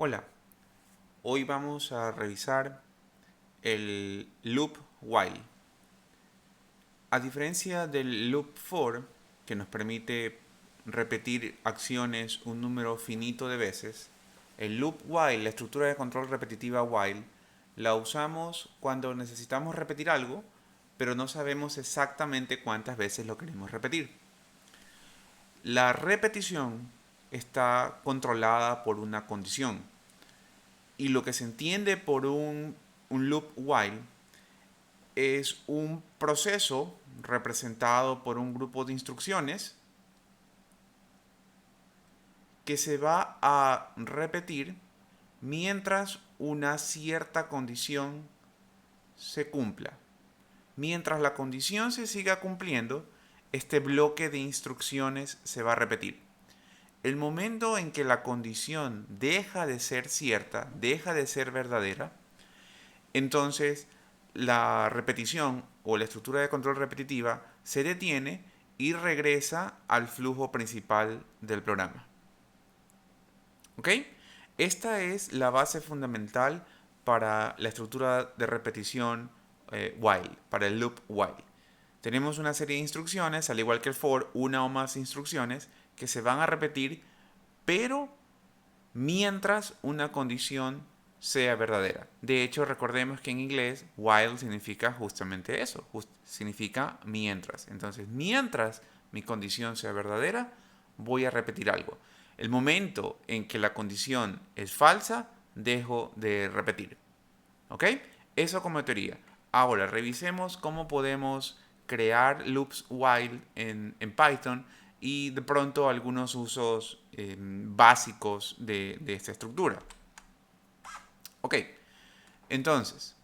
Hola, hoy vamos a revisar el loop while. A diferencia del loop for, que nos permite repetir acciones un número finito de veces, el loop while, la estructura de control repetitiva while, la usamos cuando necesitamos repetir algo, pero no sabemos exactamente cuántas veces lo queremos repetir. La repetición está controlada por una condición. Y lo que se entiende por un loop while es un proceso representado por un grupo de instrucciones que se va a repetir mientras una cierta condición se cumpla. Mientras la condición se siga cumpliendo, este bloque de instrucciones se va a repetir. El momento en que la condición deja de ser cierta, deja de ser verdadera, entonces la repetición o la estructura de control repetitiva se detiene y regresa al flujo principal del programa. ¿Ok? Esta es la base fundamental para la estructura de repetición while, para el loop while. Tenemos una serie de instrucciones, al igual que el for, una o más instrucciones que se van a repetir, pero mientras una condición sea verdadera. De hecho, recordemos que en inglés while significa justamente eso, significa mientras. Entonces, mientras mi condición sea verdadera, voy a repetir algo. El momento en que la condición es falsa, dejo de repetir. ¿Ok? Eso como teoría. Ahora, revisemos cómo podemos crear loops while en Python y de pronto algunos usos básicos de esta estructura. Ok, entonces,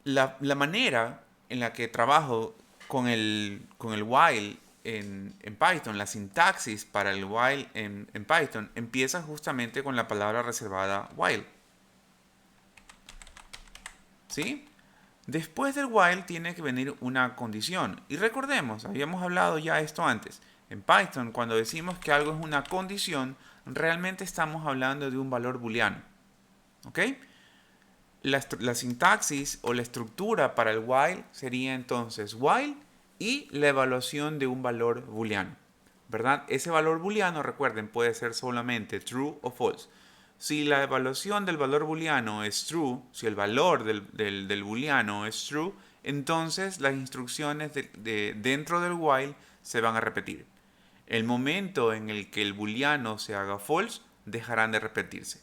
la manera en la que trabajo con el while en Python, la sintaxis para el while en Python, empieza justamente con la palabra reservada while. ¿Sí? Después del while tiene que venir una condición. Y recordemos, habíamos hablado ya esto antes. En Python, cuando decimos que algo es una condición, realmente estamos hablando de un valor booleano. ¿Ok? La sintaxis o la estructura para el while sería entonces while y la evaluación de un valor booleano. ¿Verdad? Ese valor booleano, recuerden, puede ser solamente true o false. Si la evaluación del valor booleano es true, si el valor del booleano es true, entonces las instrucciones dentro del while se van a repetir. El momento en el que el booleano se haga false, dejarán de repetirse.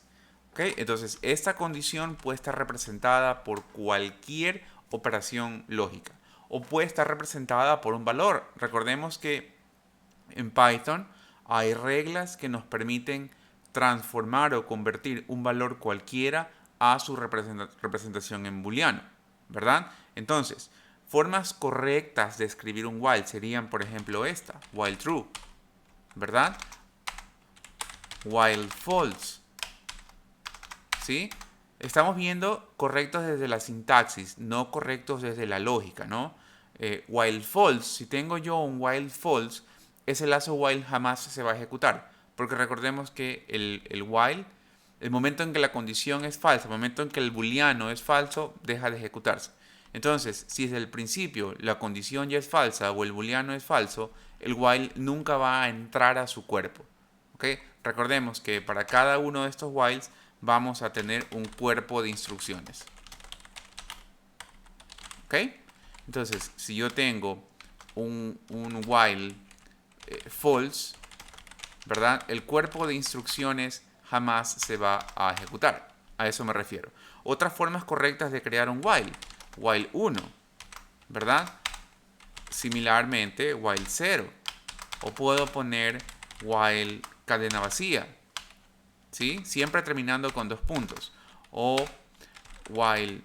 ¿Okay? Entonces, esta condición puede estar representada por cualquier operación lógica o puede estar representada por un valor. Recordemos que en Python hay reglas que nos permiten transformar o convertir un valor cualquiera a su representación en booleano, ¿verdad? Entonces, formas correctas de escribir un while serían, por ejemplo, esta, while true, ¿verdad? While false, ¿sí? Estamos viendo correctos desde la sintaxis, no correctos desde la lógica, ¿no? While false, si tengo yo un while false, ese lazo while jamás se va a ejecutar, porque recordemos que el while, el momento en que la condición es falsa, el momento en que el booleano es falso, deja de ejecutarse. Entonces, si desde el principio la condición ya es falsa o el booleano es falso, el while nunca va a entrar a su cuerpo. ¿Okay? Recordemos que para cada uno de estos whiles vamos a tener un cuerpo de instrucciones. ¿Ok? Entonces, si yo tengo un while false, ¿verdad? El cuerpo de instrucciones jamás se va a ejecutar. A eso me refiero. Otras formas correctas de crear un while. While 1, ¿verdad? Similarmente, while 0. O puedo poner while cadena vacía, ¿sí? Siempre terminando con 2 puntos. O while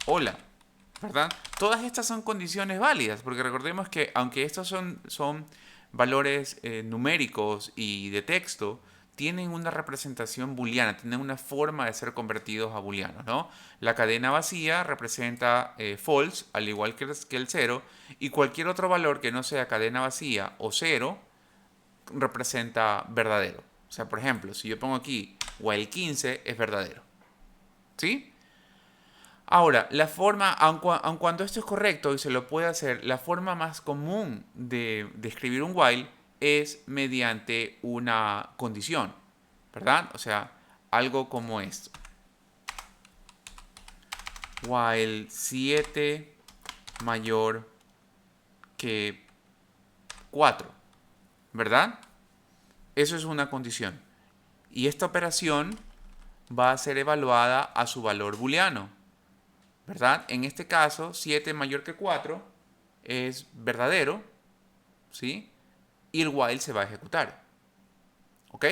hola, ¿verdad? Todas estas son condiciones válidas, porque recordemos que aunque estos son valores numéricos y de texto, tienen una representación booleana, tienen una forma de ser convertidos a booleanos, ¿no? La cadena vacía representa false, al igual que el 0, y cualquier otro valor que no sea cadena vacía o 0 representa verdadero. O sea, por ejemplo, si yo pongo aquí while 15 es verdadero. ¿Sí? Ahora, la forma, aun cuando esto es correcto y se lo puede hacer, la forma más común de escribir un while es mediante una condición, ¿verdad? O sea, algo como esto. While 7 mayor que 4, ¿verdad? Eso es una condición. Y esta operación va a ser evaluada a su valor booleano, ¿verdad? En este caso, 7 mayor que 4 es verdadero, ¿sí? Y el while se va a ejecutar, ¿ok?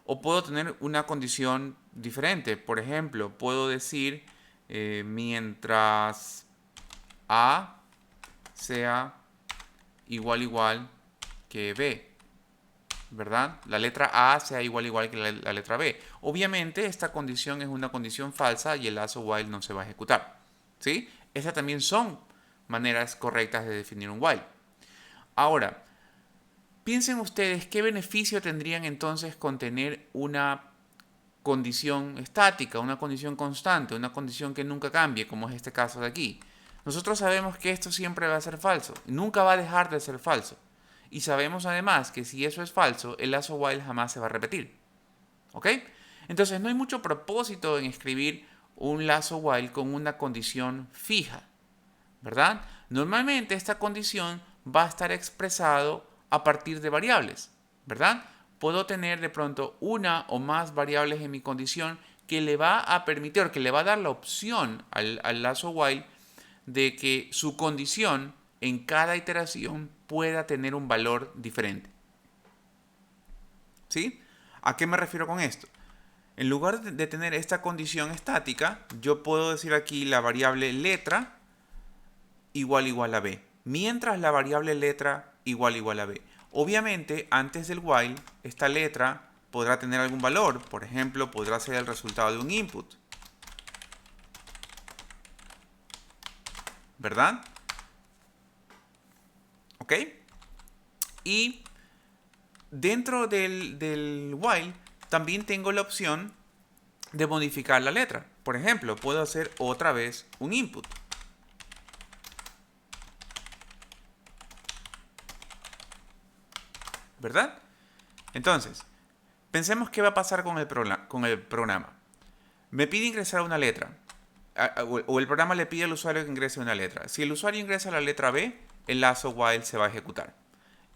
O puedo tener una condición diferente. Por ejemplo, puedo decir mientras A sea igual que B, ¿verdad? La letra A sea igual que la letra B. Obviamente esta condición es una condición falsa y el lazo while no se va a ejecutar, ¿sí? Estas también son maneras correctas de definir un while. Ahora, piensen ustedes qué beneficio tendrían entonces con tener una condición estática, una condición constante, una condición que nunca cambie, como es este caso de aquí. Nosotros sabemos que esto siempre va a ser falso, nunca va a dejar de ser falso. Y sabemos además que si eso es falso, el lazo while jamás se va a repetir. ¿Ok? Entonces no hay mucho propósito en escribir un lazo while con una condición fija, ¿verdad? Normalmente esta condición va a estar expresado a partir de variables, ¿verdad? Puedo tener de pronto una o más variables en mi condición que le va a permitir, que le va a dar la opción al lazo while de que su condición en cada iteración pueda tener un valor diferente. ¿Sí? ¿A qué me refiero con esto? En lugar de tener esta condición estática, yo puedo decir aquí la variable letra igual a b, mientras la variable letra igual a b. Obviamente, antes del while, esta letra podrá tener algún valor. Por ejemplo, podrá ser el resultado de un input, ¿verdad? ¿Ok? Y dentro del while también tengo la opción de modificar la letra. Por ejemplo, puedo hacer otra vez un input. ¿Verdad? Entonces, pensemos qué va a pasar con el programa. Me pide ingresar una letra. O el programa le pide al usuario que ingrese una letra. Si el usuario ingresa la letra B, el lazo while se va a ejecutar.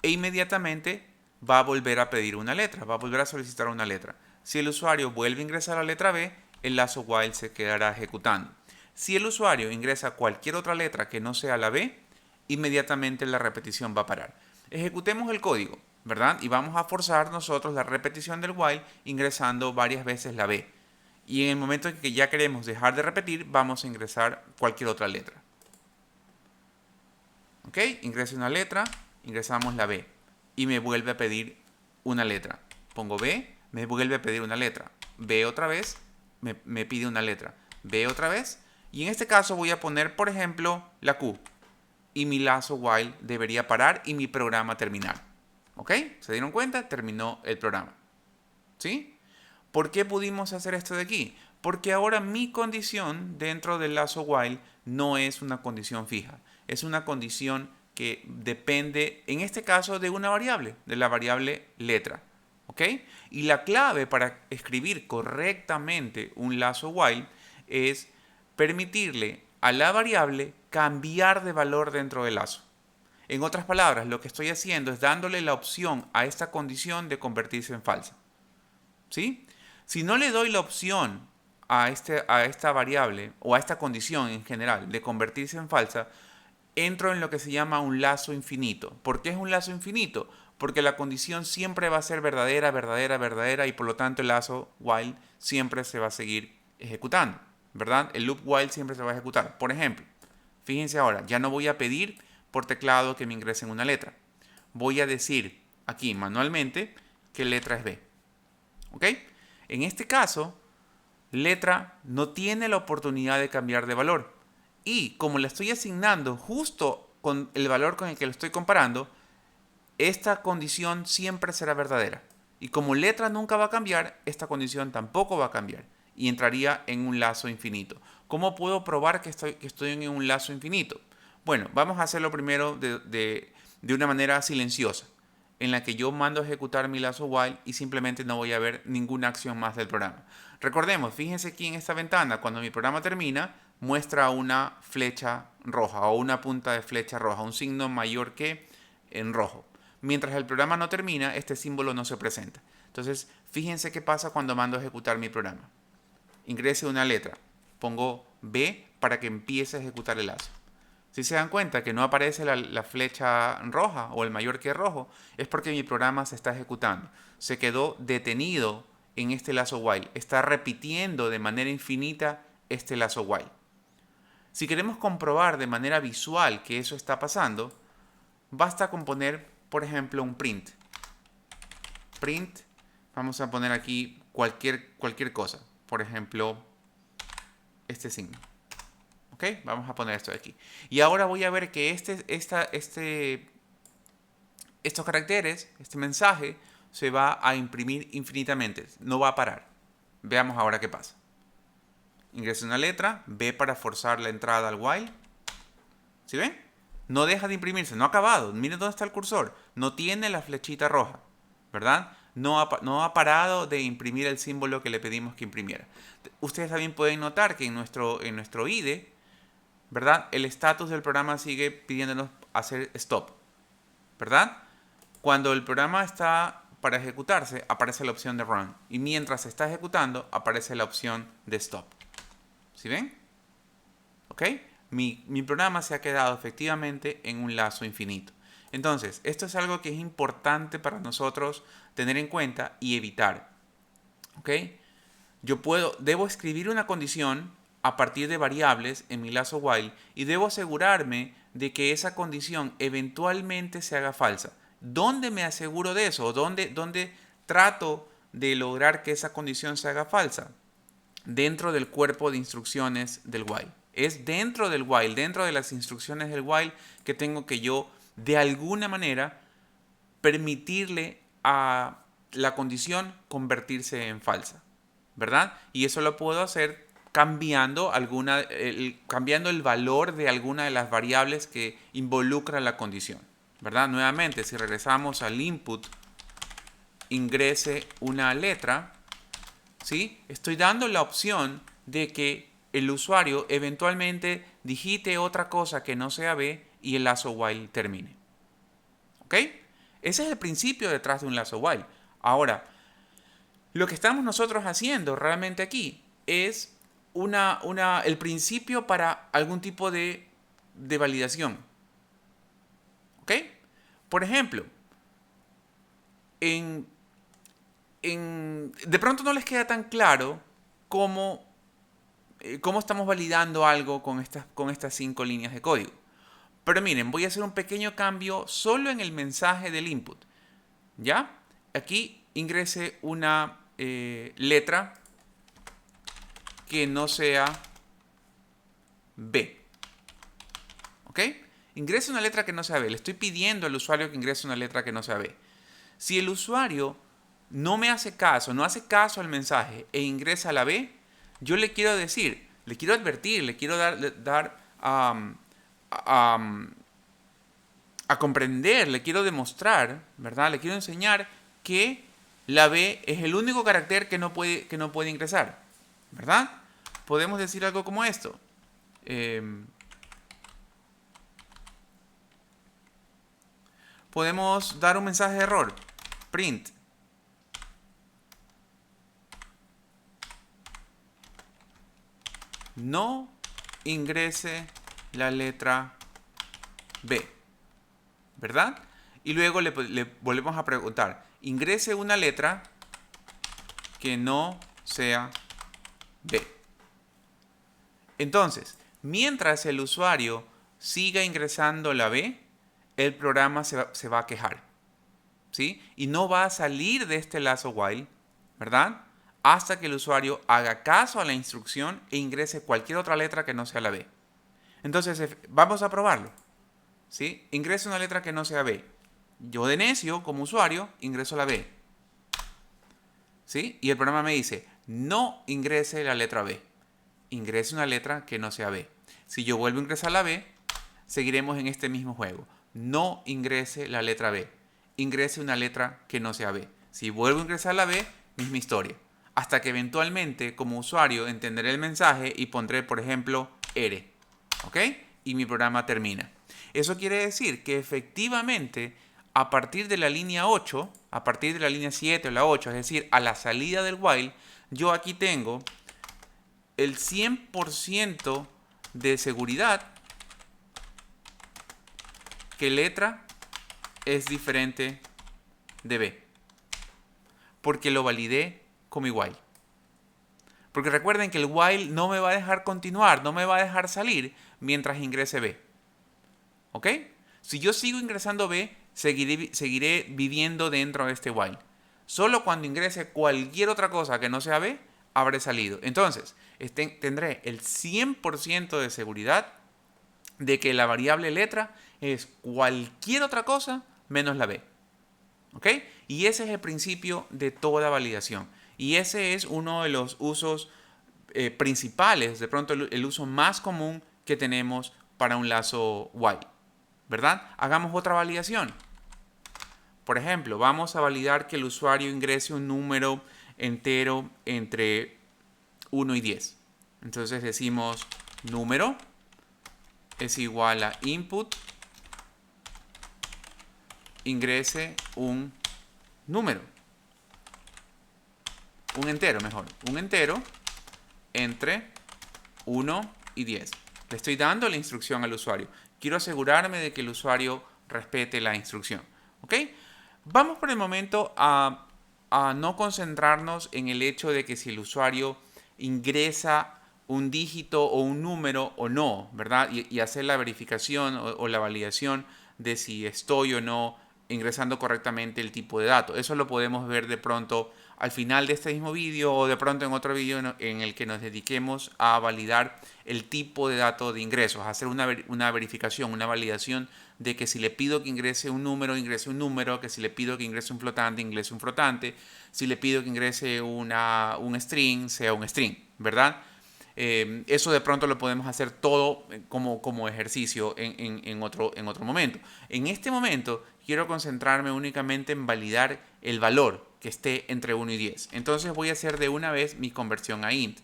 E inmediatamente va a volver a pedir una letra, va a volver a solicitar una letra. Si el usuario vuelve a ingresar la letra B, el lazo while se quedará ejecutando. Si el usuario ingresa cualquier otra letra que no sea la B, inmediatamente la repetición va a parar. Ejecutemos el código, ¿verdad? Y vamos a forzar nosotros la repetición del while ingresando varias veces la B. Y en el momento en que ya queremos dejar de repetir, vamos a ingresar cualquier otra letra. ¿Ok? Ingreso una letra, ingresamos la B. Y me vuelve a pedir una letra. Pongo B, me vuelve a pedir una letra. B otra vez, me pide una letra. B otra vez. Y en este caso voy a poner, por ejemplo, la Q. Y mi lazo while debería parar y mi programa terminar. ¿Ok? ¿Se dieron cuenta? Terminó el programa. ¿Sí? ¿Por qué pudimos hacer esto de aquí? Porque ahora mi condición dentro del lazo while no es una condición fija. Es una condición que depende, en este caso, de una variable, de la variable letra. ¿Ok? Y la clave para escribir correctamente un lazo while es permitirle a la variable cambiar de valor dentro del lazo. En otras palabras, lo que estoy haciendo es dándole la opción a esta condición de convertirse en falsa. ¿Sí? Si no le doy la opción a esta variable o a esta condición en general de convertirse en falsa, entro en lo que se llama un lazo infinito. ¿Por qué es un lazo infinito? Porque la condición siempre va a ser verdadera y por lo tanto el lazo while siempre se va a seguir ejecutando, ¿verdad? El loop while siempre se va a ejecutar. Por ejemplo, fíjense ahora, ya no voy a pedir por teclado que me ingresen una letra. Voy a decir aquí manualmente qué letra es B. ¿Ok? En este caso, letra no tiene la oportunidad de cambiar de valor. Y como le estoy asignando justo con el valor con el que lo estoy comparando, esta condición siempre será verdadera. Y como letra nunca va a cambiar, esta condición tampoco va a cambiar y entraría en un lazo infinito. ¿Cómo puedo probar que estoy en un lazo infinito? Bueno, vamos a hacerlo primero de una manera silenciosa, en la que yo mando a ejecutar mi lazo while y simplemente no voy a ver ninguna acción más del programa. Recordemos, fíjense aquí en esta ventana, cuando mi programa termina, muestra una flecha roja o una punta de flecha roja, un signo mayor que en rojo. Mientras el programa no termina, este símbolo no se presenta. Entonces, fíjense qué pasa cuando mando a ejecutar mi programa. Ingrese una letra, pongo B para que empiece a ejecutar el lazo. Si se dan cuenta que no aparece la flecha roja o el mayor que rojo, es porque mi programa se está ejecutando. Se quedó detenido en este lazo while. Está repitiendo de manera infinita este lazo while. Si queremos comprobar de manera visual que eso está pasando, basta con poner, por ejemplo, un print. Print, vamos a poner aquí cualquier cosa. Por ejemplo, este signo. ¿Ok? Vamos a poner esto de aquí. Y ahora voy a ver que estos caracteres, este mensaje, se va a imprimir infinitamente. No va a parar. Veamos ahora qué pasa. Ingreso una letra, B para forzar la entrada al while. ¿Sí ven? No deja de imprimirse, no ha acabado. Miren dónde está el cursor. No tiene la flechita roja, ¿verdad? No ha parado de imprimir el símbolo que le pedimos que imprimiera. Ustedes también pueden notar que en nuestro IDE, ¿verdad? El estatus del programa sigue pidiéndonos hacer stop, ¿verdad? Cuando el programa está para ejecutarse, aparece la opción de run. Y mientras se está ejecutando, aparece la opción de stop. ¿Sí ven? ¿Ok? Mi programa se ha quedado efectivamente en un lazo infinito. Entonces, esto es algo que es importante para nosotros tener en cuenta y evitar. ¿Ok? Debo escribir una condición a partir de variables en mi lazo while y debo asegurarme de que esa condición eventualmente se haga falsa. ¿Dónde me aseguro de eso? ¿Dónde trato de lograr que esa condición se haga falsa? Dentro del cuerpo de instrucciones del while. Es dentro del while, dentro de las instrucciones del while, que tengo que yo, de alguna manera, permitirle a la condición convertirse en falsa, ¿verdad? Y eso lo puedo hacer cambiando el valor de alguna de las variables que involucra la condición, ¿verdad? Nuevamente, si regresamos al input, ingrese una letra, ¿sí? Estoy dando la opción de que el usuario eventualmente digite otra cosa que no sea B y el lazo while termine. ¿Ok? Ese es el principio detrás de un lazo while. Ahora, lo que estamos nosotros haciendo realmente aquí es el principio para algún tipo de validación. ¿Ok? Por ejemplo, de pronto no les queda tan claro cómo estamos validando algo con estas 5 líneas de código. Pero miren, voy a hacer un pequeño cambio solo en el mensaje del input. ¿Ya? Aquí ingrese una letra que no sea B. ¿Ok? Ingrese una letra que no sea B. Le estoy pidiendo al usuario que ingrese una letra que no sea B. Si el usuario no me hace caso, no hace caso al mensaje e ingresa la B, yo le quiero decir, le quiero advertir, le quiero dar a comprender, le quiero demostrar, ¿verdad? Le quiero enseñar que la B es el único carácter que no puede ingresar, ¿verdad? Podemos decir algo como esto. Podemos dar un mensaje de error. Print. No ingrese la letra B, ¿verdad? Y luego le volvemos a preguntar, ingrese una letra que no sea B. Entonces, mientras el usuario siga ingresando la B, el programa se va a quejar, ¿sí? Y no va a salir de este lazo while, ¿verdad? Hasta que el usuario haga caso a la instrucción e ingrese cualquier otra letra que no sea la B. Entonces, vamos a probarlo, ¿sí? Ingrese una letra que no sea B. Yo de necio, como usuario, ingreso la B. ¿sí? Y el programa me dice, no ingrese la letra B. Ingrese una letra que no sea B. Si yo vuelvo a ingresar la B, seguiremos en este mismo juego. No ingrese la letra B. Ingrese una letra que no sea B. Si vuelvo a ingresar la B, misma historia. Hasta que eventualmente, como usuario, entenderé el mensaje y pondré, por ejemplo, R. ¿Ok? Y mi programa termina. Eso quiere decir que efectivamente, a partir de la línea 8, a partir de la línea 7 o la 8, es decir, a la salida del while, yo aquí tengo el 100% de seguridad que letra es diferente de B. Porque lo validé con mi while. Porque recuerden que el while no me va a dejar continuar, no me va a dejar salir mientras ingrese B. ¿Ok? Si yo sigo ingresando B, seguiré viviendo dentro de este while. Solo cuando ingrese cualquier otra cosa que no sea B, habré salido. Entonces, tendré el 100% de seguridad de que la variable letra es cualquier otra cosa menos la B. ¿Ok? Y ese es el principio de toda validación. Y ese es uno de los usos principales, de pronto el uso más común que tenemos para un lazo while. ¿Verdad? Hagamos otra validación. Por ejemplo, vamos a validar que el usuario ingrese un número entero entre 1 y 10. Entonces decimos número es igual a input, ingrese un número. Un entero, mejor. Un entero entre 1 y 10. Le estoy dando la instrucción al usuario. Quiero asegurarme de que el usuario respete la instrucción. ¿Ok? Vamos por el momento a no concentrarnos en el hecho de que si el usuario ingresa un dígito o un número o no, ¿verdad? Y hacer la verificación o la validación de si estoy o no ingresando correctamente el tipo de dato. Eso lo podemos ver de pronto al final de este mismo vídeo o de pronto en otro vídeo en el que nos dediquemos a validar el tipo de dato de ingresos, hacer una verificación, una validación de que si le pido que ingrese un número, que si le pido que ingrese un flotante, si le pido que ingrese un string, sea un string, ¿verdad? Eso de pronto lo podemos hacer todo como ejercicio en otro momento. En este momento quiero concentrarme únicamente en validar el valor que esté entre 1 y 10. Entonces voy a hacer de una vez mi conversión a int,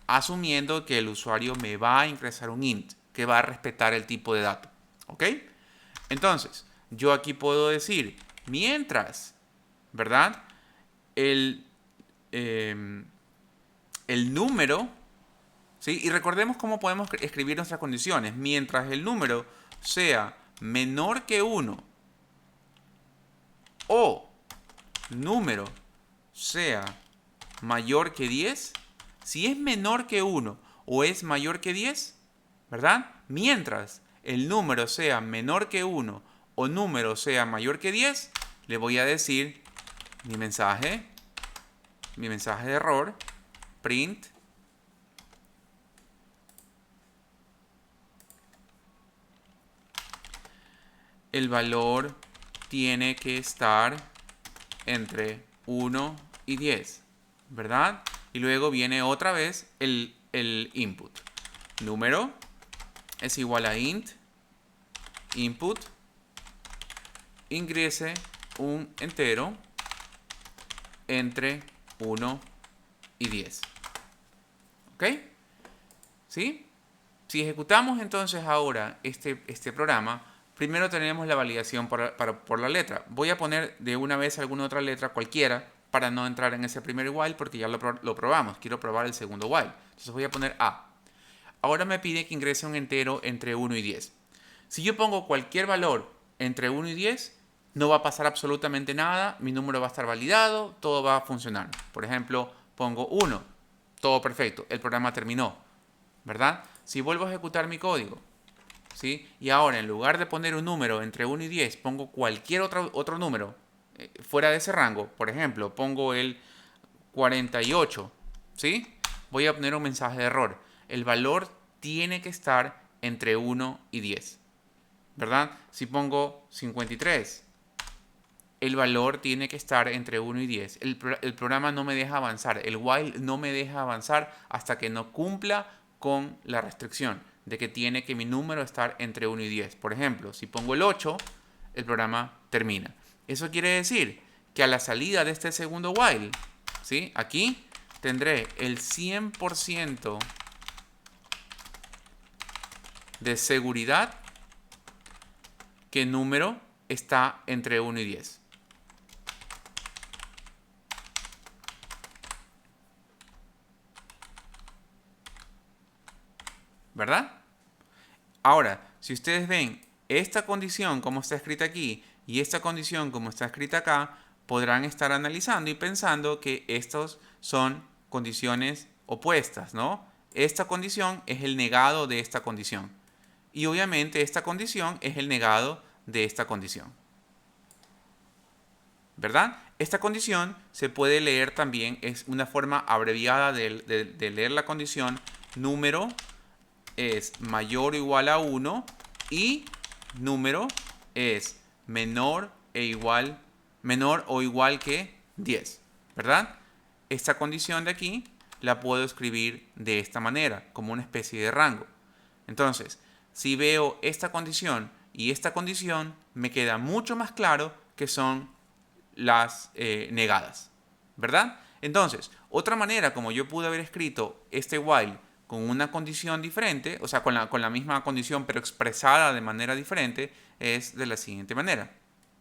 asumiendo que el usuario me va a ingresar un int, que va a respetar el tipo de dato. ¿Ok? Entonces, yo aquí puedo decir, mientras, ¿verdad? El número, ¿sí? Y recordemos cómo podemos escribir nuestras condiciones. Mientras el número sea menor que 1 o número sea mayor que 10, si es menor que 1 o es mayor que 10, ¿verdad? Mientras el número sea menor que 1 o número sea mayor que 10, le voy a decir mi mensaje de error, print el valor tiene que estar entre 1 y 10, ¿verdad? Y luego viene otra vez el input. Número es igual a int input, ingrese un entero entre 1 y 10. ¿Ok? ¿Sí? Si ejecutamos entonces ahora este programa, primero tenemos la validación por la letra. Voy a poner de una vez alguna otra letra, cualquiera, para no entrar en ese primer while porque ya lo probamos. Quiero probar el segundo while. Entonces voy a poner A. Ahora me pide que ingrese un entero entre 1 y 10. Si yo pongo cualquier valor entre 1 y 10, no va a pasar absolutamente nada. Mi número va a estar validado, todo va a funcionar. Por ejemplo, pongo 1. Todo perfecto. El programa terminó, ¿verdad? Si vuelvo a ejecutar mi código, ¿sí? Y ahora en lugar de poner un número entre 1 y 10, pongo cualquier otro número fuera de ese rango. Por ejemplo, pongo el 48, ¿sí? Voy a poner un mensaje de error. El valor tiene que estar entre 1 y 10, ¿verdad? Si pongo 53, el valor tiene que estar entre 1 y 10. El programa no me deja avanzar. El while no me deja avanzar hasta que no cumpla con la restricción de que tiene que mi número estar entre 1 y 10. Por ejemplo, si pongo el 8, el programa termina. Eso quiere decir que a la salida de este segundo while, ¿sí? Aquí tendré el 100% de seguridad que el número está entre 1 y 10. ¿Verdad? Ahora, si ustedes ven esta condición como está escrita aquí y esta condición como está escrita acá, podrán estar analizando y pensando que estos son condiciones opuestas, ¿no? Esta condición es el negado de esta condición. Y obviamente esta condición es el negado de esta condición. ¿Verdad? Esta condición se puede leer también, es una forma abreviada de leer la condición. Número es mayor o igual a 1 y número es menor o igual que 10, ¿verdad? Esta condición de aquí la puedo escribir de esta manera, como una especie de rango. Entonces, si veo esta condición y esta condición, me queda mucho más claro que son las negadas, ¿verdad? Entonces, otra manera como yo pude haber escrito este while con una condición diferente, o sea, con la misma condición pero expresada de manera diferente, es de la siguiente manera,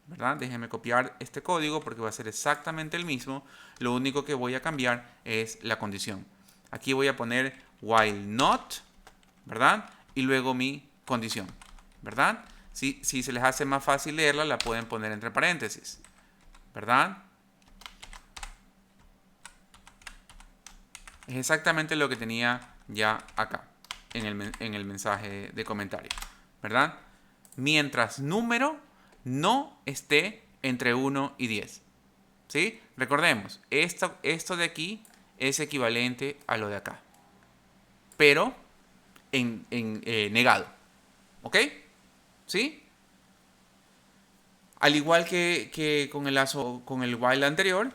¿verdad? Déjenme copiar este código porque va a ser exactamente el mismo. Lo único que voy a cambiar es la condición. Aquí voy a poner while not, ¿verdad? Y luego mi condición, ¿verdad? Si se les hace más fácil leerla, la pueden poner entre paréntesis, ¿verdad? Es exactamente lo que tenía ya acá en el mensaje de comentario, ¿verdad? Mientras número no esté entre 1 y 10, ¿sí? Recordemos, esto de aquí es equivalente a lo de acá, pero en negado, ¿ok? ¿Sí? Al igual que con el while anterior,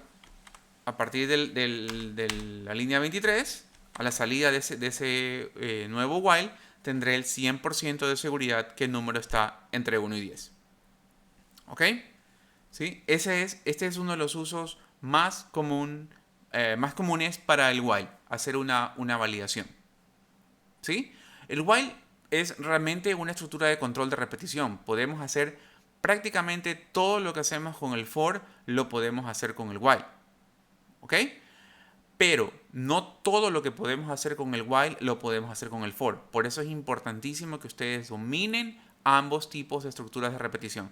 a partir de la línea 23, a la salida de ese nuevo while, tendré el 100% de seguridad que el número está entre 1 y 10. ¿Ok? ¿Sí? Este es uno de los usos más comunes para el while, hacer una validación. ¿Sí? El while es realmente una estructura de control de repetición. Podemos hacer prácticamente todo lo que hacemos con el for, lo podemos hacer con el while. ¿Ok? Pero no todo lo que podemos hacer con el while lo podemos hacer con el for. Por eso es importantísimo que ustedes dominen ambos tipos de estructuras de repetición,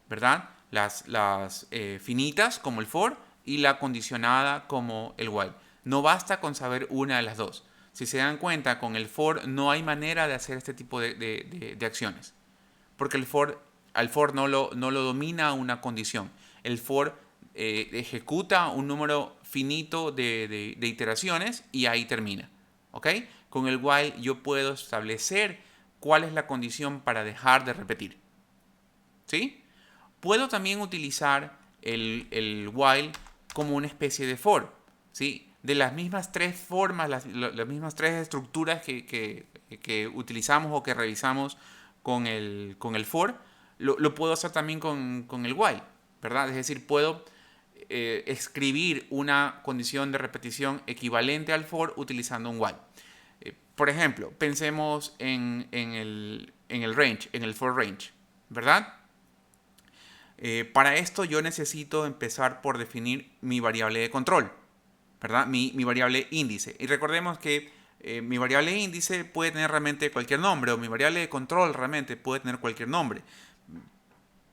¿verdad? Las finitas como el for y la condicionada como el while. No basta con saber una de las dos. Si se dan cuenta, con el for no hay manera de hacer este tipo de acciones. Porque al for no lo domina una condición. El for ejecuta un número finito de iteraciones y ahí termina. ¿Ok? Con el while yo puedo establecer cuál es la condición para dejar de repetir. ¿Sí? Puedo también utilizar el while como una especie de for. ¿Sí? De las mismas tres formas, las mismas tres estructuras que utilizamos o que revisamos con el for, lo puedo hacer también con el while, ¿verdad? Es decir, puedo escribir una condición de repetición equivalente al for utilizando un while. Por ejemplo, pensemos en el range, en el for range, ¿verdad? Para esto yo necesito empezar por definir mi variable de control, ¿verdad? Mi variable índice. Y recordemos que mi variable índice puede tener realmente cualquier nombre, o mi variable de control realmente puede tener cualquier nombre.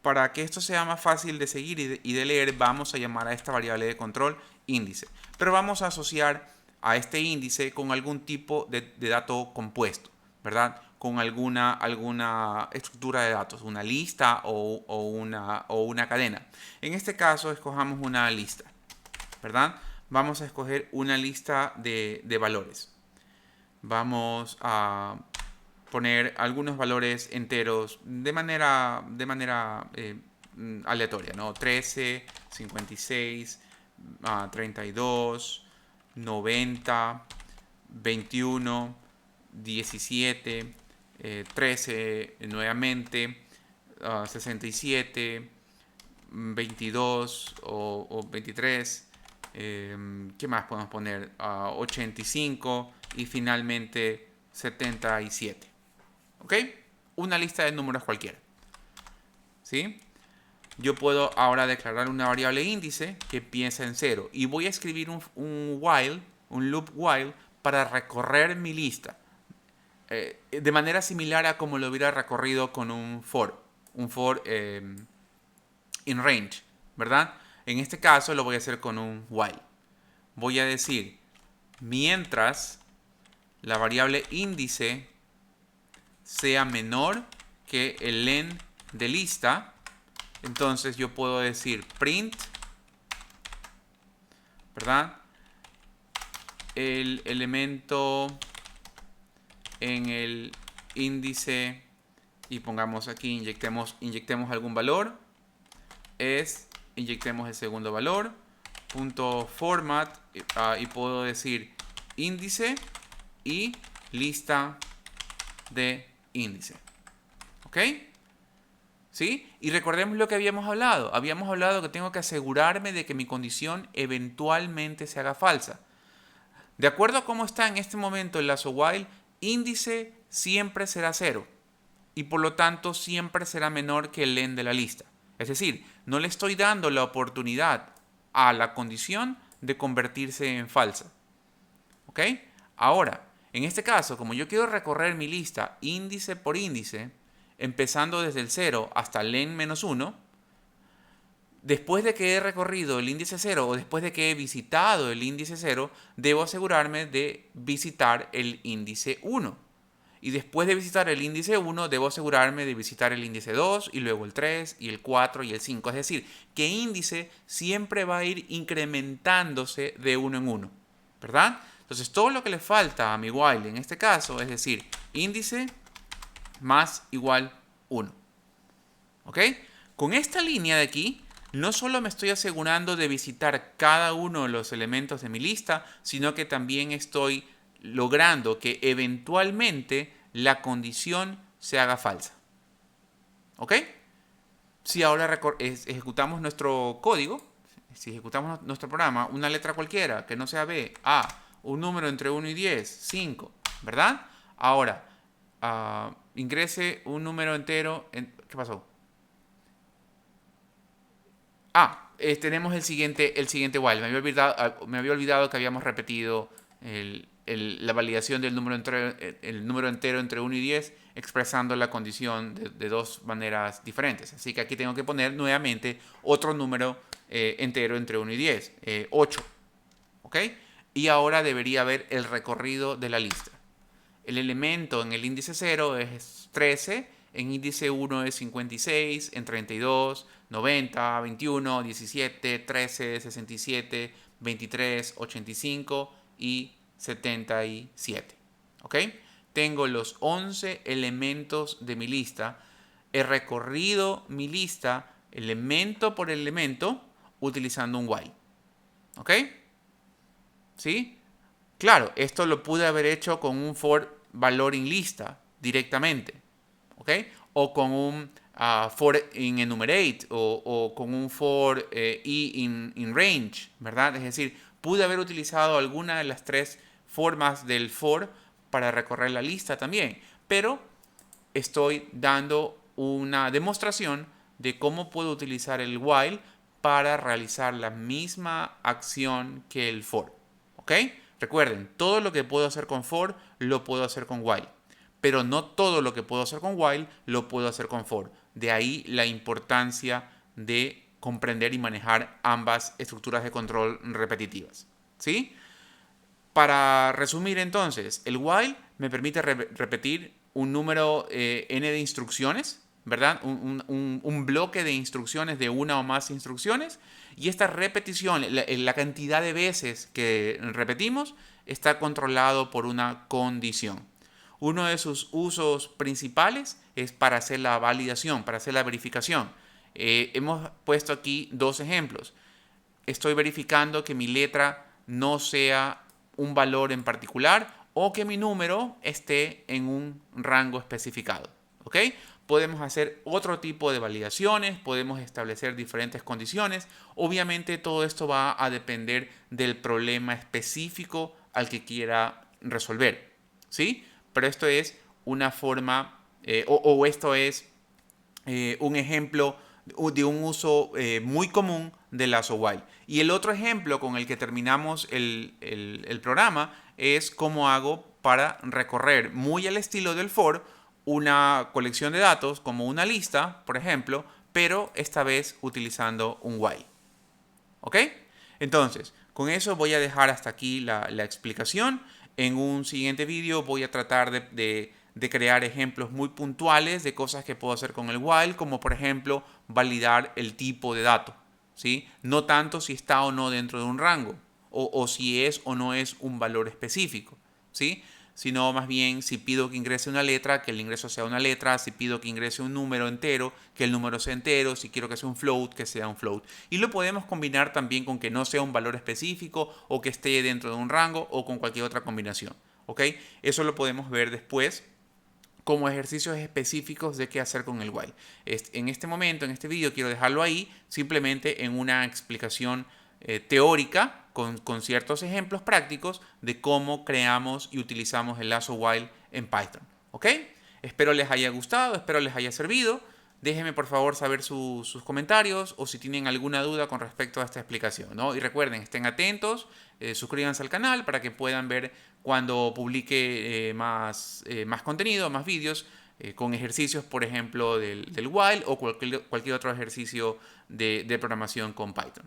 Para que esto sea más fácil de seguir y de leer, vamos a llamar a esta variable de control índice. Pero vamos a asociar a este índice con algún tipo de dato compuesto, ¿verdad? Con alguna estructura de datos, una lista o una cadena. En este caso, escojamos una lista, ¿verdad? Vamos a escoger una lista de valores. Vamos a poner algunos valores enteros de manera aleatoria, ¿no? 13, 56, 32, 90, 21, 17, 13 nuevamente, 67, 22 o 23, ¿qué más podemos poner? 85 y finalmente 77. ¿Ok? Una lista de números cualquiera. ¿Sí? Yo puedo ahora declarar una variable índice que empieza en 0 y voy a escribir un while, un loop while, para recorrer mi lista. De manera similar a como lo hubiera recorrido con un for in range, ¿verdad? En este caso lo voy a hacer con un while. Voy a decir, mientras la variable índice sea menor que el len de lista, entonces yo puedo decir print, ¿verdad? El elemento en el índice, y pongamos aquí, inyectemos algún valor, inyectemos el segundo valor, punto format, y puedo decir índice y lista de índice. ¿Ok? ¿Sí? Y recordemos lo que habíamos hablado. Habíamos hablado que tengo que asegurarme de que mi condición eventualmente se haga falsa. De acuerdo a cómo está en este momento el lazo while, índice siempre será 0 y por lo tanto siempre será menor que el len de la lista. Es decir, no le estoy dando la oportunidad a la condición de convertirse en falsa. ¿Ok? Ahora, en este caso, como yo quiero recorrer mi lista índice por índice, empezando desde el 0 hasta len menos 1, después de que he recorrido el índice 0 o después de que he visitado el índice 0, debo asegurarme de visitar el índice 1. Y después de visitar el índice 1, debo asegurarme de visitar el índice 2 y luego el 3 y el 4 y el 5. Es decir, que índice siempre va a ir incrementándose de uno en uno, ¿verdad? Entonces, todo lo que le falta a mi while en este caso es decir, índice más igual 1. ¿Ok? Con esta línea de aquí, no solo me estoy asegurando de visitar cada uno de los elementos de mi lista, sino que también estoy logrando que eventualmente la condición se haga falsa. ¿Ok? Si ahora ejecutamos nuestro código, si ejecutamos nuestro programa, una letra cualquiera que no sea B, A, un número entre 1 y 10, 5, ¿verdad? Ahora, ingrese un número entero. ¿Qué pasó? Tenemos el siguiente while. Me había olvidado que habíamos repetido la validación del número entero entre 1 y 10, expresando la condición de dos maneras diferentes. Así que aquí tengo que poner nuevamente otro número entero entre 1 y 10, 8. ¿Ok? Y ahora debería haber el recorrido de la lista. El elemento en el índice 0 es 13, en índice 1 es 56, en 32, 90, 21, 17, 13, 67, 23, 85 y 77. ¿Ok? Tengo los 11 elementos de mi lista. He recorrido mi lista elemento por elemento utilizando un while. ¿Ok? ¿Sí? Claro, esto lo pude haber hecho con un for valor in lista directamente. ¿Ok? O con un for in enumerate o con un for in range, ¿verdad? Es decir, pude haber utilizado alguna de las tres formas del for para recorrer la lista también, pero estoy dando una demostración de cómo puedo utilizar el while para realizar la misma acción que el for. ¿Ok? Recuerden, todo lo que puedo hacer con for lo puedo hacer con while, pero no todo lo que puedo hacer con while lo puedo hacer con for. De ahí la importancia de comprender y manejar ambas estructuras de control repetitivas. ¿Sí? Para resumir entonces, el while me permite repetir un número n de instrucciones, ¿verdad? Un bloque de instrucciones de una o más instrucciones, y esta repetición, la cantidad de veces que repetimos, está controlado por una condición. Uno de sus usos principales es para hacer la validación, para hacer la verificación. Hemos puesto aquí dos ejemplos. Estoy verificando que mi letra no sea un valor en particular o que mi número esté en un rango especificado. ¿Ok? Podemos hacer otro tipo de validaciones, podemos establecer diferentes condiciones. Obviamente todo esto va a depender del problema específico al que quiera resolver. ¿Sí? Pero esto es una forma, esto es un ejemplo de un uso muy común del lazo while. Y el otro ejemplo con el que terminamos el programa es cómo hago para recorrer, muy al estilo del for, una colección de datos como una lista, por ejemplo, pero esta vez utilizando un while. ¿Ok? Entonces, con eso voy a dejar hasta aquí la explicación. En un siguiente vídeo voy a tratar de crear ejemplos muy puntuales de cosas que puedo hacer con el while, como por ejemplo validar el tipo de dato, ¿sí? No tanto si está o no dentro de un rango, o si es o no es un valor específico, ¿sí? Sino más bien si pido que ingrese una letra, que el ingreso sea una letra, si pido que ingrese un número entero, que el número sea entero, si quiero que sea un float, que sea un float. Y lo podemos combinar también con que no sea un valor específico o que esté dentro de un rango o con cualquier otra combinación, ¿ok? Eso lo podemos ver después como ejercicios específicos de qué hacer con el while. En este momento, en este vídeo, quiero dejarlo ahí, simplemente en una explicación teórica con ciertos ejemplos prácticos de cómo creamos y utilizamos el lazo while en Python. ¿Ok? Espero les haya gustado, espero les haya servido. Déjenme por favor saber sus comentarios o si tienen alguna duda con respecto a esta explicación, ¿no? Y recuerden, estén atentos, suscríbanse al canal para que puedan ver cuando publique más contenido, más vídeos, con ejercicios, por ejemplo, del while o cualquier otro ejercicio de programación con Python.